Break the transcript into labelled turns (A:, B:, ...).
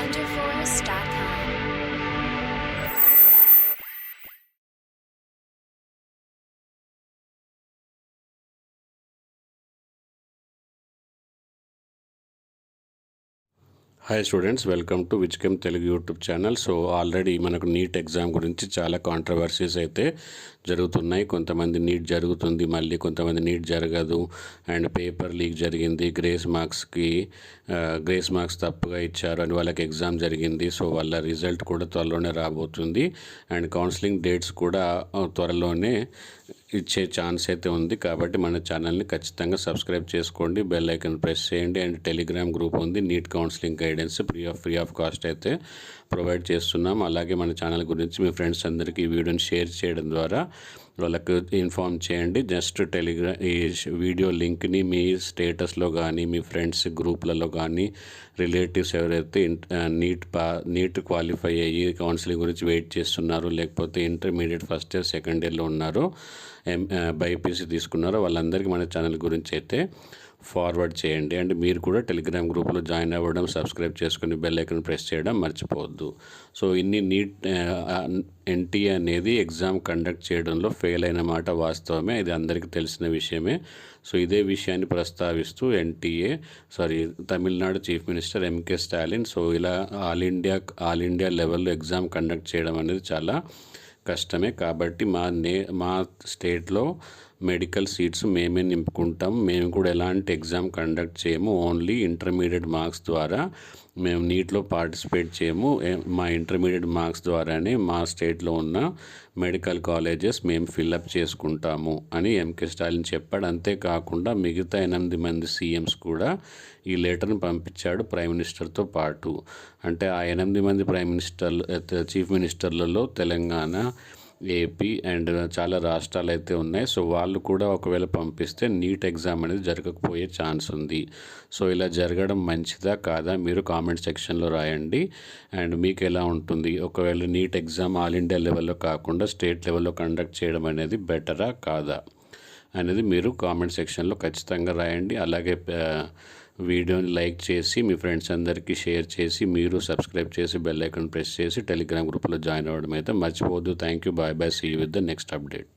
A: wonderforce.com.
B: Hi students, welcome to Vizchem Telugu YouTube channel. So already మనకు NEET exam గురించి చాలా controversies అయితే జరుగుతున్నాయి. కొంతమంది నీట్ జరుగుతుంది, మళ్ళీ కొంతమంది నీట్ జరగదు, అండ్ పేపర్ లీక్ జరిగింది, గ్రేస్ మార్క్స్ తప్పుగా ఇచ్చారు అని వాళ్ళకి ఎగ్జామ్ జరిగింది. సో వాళ్ళ రిజల్ట్ కూడా త్వరలోనే రాబోతుంది, అండ్ కౌన్సిలింగ్ డేట్స్ కూడా త్వరలోనే ఇచ్చే ఛాన్స్ అయితే ఉంది. కాబట్టి మన ఛానల్ని ఖచ్చితంగా సబ్స్క్రైబ్ చేసుకోండి, బెల్ ఐకాన్ ప్రెస్ చేయండి, అండ్ టెలిగ్రామ్ గ్రూప్ ఉంది, NEET counselling guidance free of cost అయితే ప్రొవైడ్ చేస్తున్నాం. అలాగే మన ఛానల్ గురించి మీ ఫ్రెండ్స్ అందరికీ ఈ వీడియోని షేర్ చేయడం ద్వారా వాళ్ళకు ఇన్ఫార్మ్ చేయండి. జస్ట్ ఈ వీడియో లింక్ని మీ స్టేటస్లో కానీ, మీ ఫ్రెండ్స్ గ్రూప్లలో కానీ, రిలేటివ్స్ ఎవరైతే నీట్ క్వాలిఫై అయ్యి కౌన్సిలింగ్ గురించి వెయిట్ చేస్తున్నారో, లేకపోతే ఇంటర్మీడియట్ ఫస్ట్ ఇయర్ సెకండ్ ఇయర్లో ఉన్నారో, బైపీసీ తీసుకున్నారో వాళ్ళందరికీ మన ఛానల్ గురించి అయితే ఫార్వర్డ్ చేయండి. అండ్ మీరు కూడా టెలిగ్రామ్ గ్రూప్లో జాయిన్ అవ్వడం, సబ్స్క్రైబ్ చేసుకుని బెల్ ఐకాన్ ప్రెస్ చేయడం మర్చిపోవద్దు. సో నీట్ ఎన్టీఏ అనేది ఎగ్జామ్ కండక్ట్ చేయడంలో ఫెయిల్ అయిన మాట వాస్తవమే, ఇది అందరికీ తెలిసిన విషయమే. సో ఇదే విషయాన్ని ప్రస్తావిస్తూ Tamil Nadu chief minister MK Stalin ఇలా ఆల్ ఇండియా లెవెల్లో ఎగ్జామ్ కండక్ట్ చేయడం అనేది చాలా కష్టమే. కాబట్టి మా స్టేట్లో మెడికల్ సీట్స్ మేమే నింపుకుంటాం, మేము కూడా ఎలాంటి ఎగ్జామ్ కండక్ట్ చేయము, ఓన్లీ ఇంటర్మీడియట్ మార్క్స్ ద్వారా మేము నీట్లో పార్టిసిపేట్ చేయము. మా ఇంటర్మీడియట్ మార్క్స్ ద్వారానే మా స్టేట్లో ఉన్న మెడికల్ కాలేజెస్ మేము ఫిల్అప్ చేసుకుంటాము అని ఎంకే స్టాలిన్ చెప్పాడు. అంతేకాకుండా మిగతా 8 మంది సీఎంస్ కూడా ఈ లెటర్ని పంపించాడు ప్రైమ్ మినిస్టర్తో పాటు. అంటే ఆ 8 మంది చీఫ్ మినిస్టర్లలో తెలంగాణ, ఏపీ అండ్ చాలా రాష్ట్రాలు అయితే ఉన్నాయి. సో వాళ్ళు కూడా ఒకవేళ పంపిస్తే నీట్ ఎగ్జామ్ అనేది జరగకపోయే ఛాన్స్ ఉంది. సో ఇలా జరగడం మంచిదా కాదా మీరు కామెంట్ సెక్షన్లో రాయండి. అండ్ మీకు ఎలా ఉంటుంది, ఒకవేళ నీట్ ఎగ్జామ్ ఆల్ ఇండియా లెవెల్లో కాకుండా స్టేట్ లెవెల్లో కండక్ట్ చేయడం అనేది బెటరా కాదా అనేది మీరు కామెంట్ సెక్షన్లో ఖచ్చితంగా రాయండి. అలాగే వీడియోని లైక్ చేసి మీ ఫ్రెండ్స్ అందరికీ షేర్ చేసి, మీరు సబ్స్క్రైబ్ చేసి బెల్ ఐకాన్ ప్రెస్ చేసి టెలిగ్రామ్ గ్రూప్లో జాయిన్ అవ్వడం అయితే మర్చిపోవద్దు. Thank you, bye bye, see you with the next update.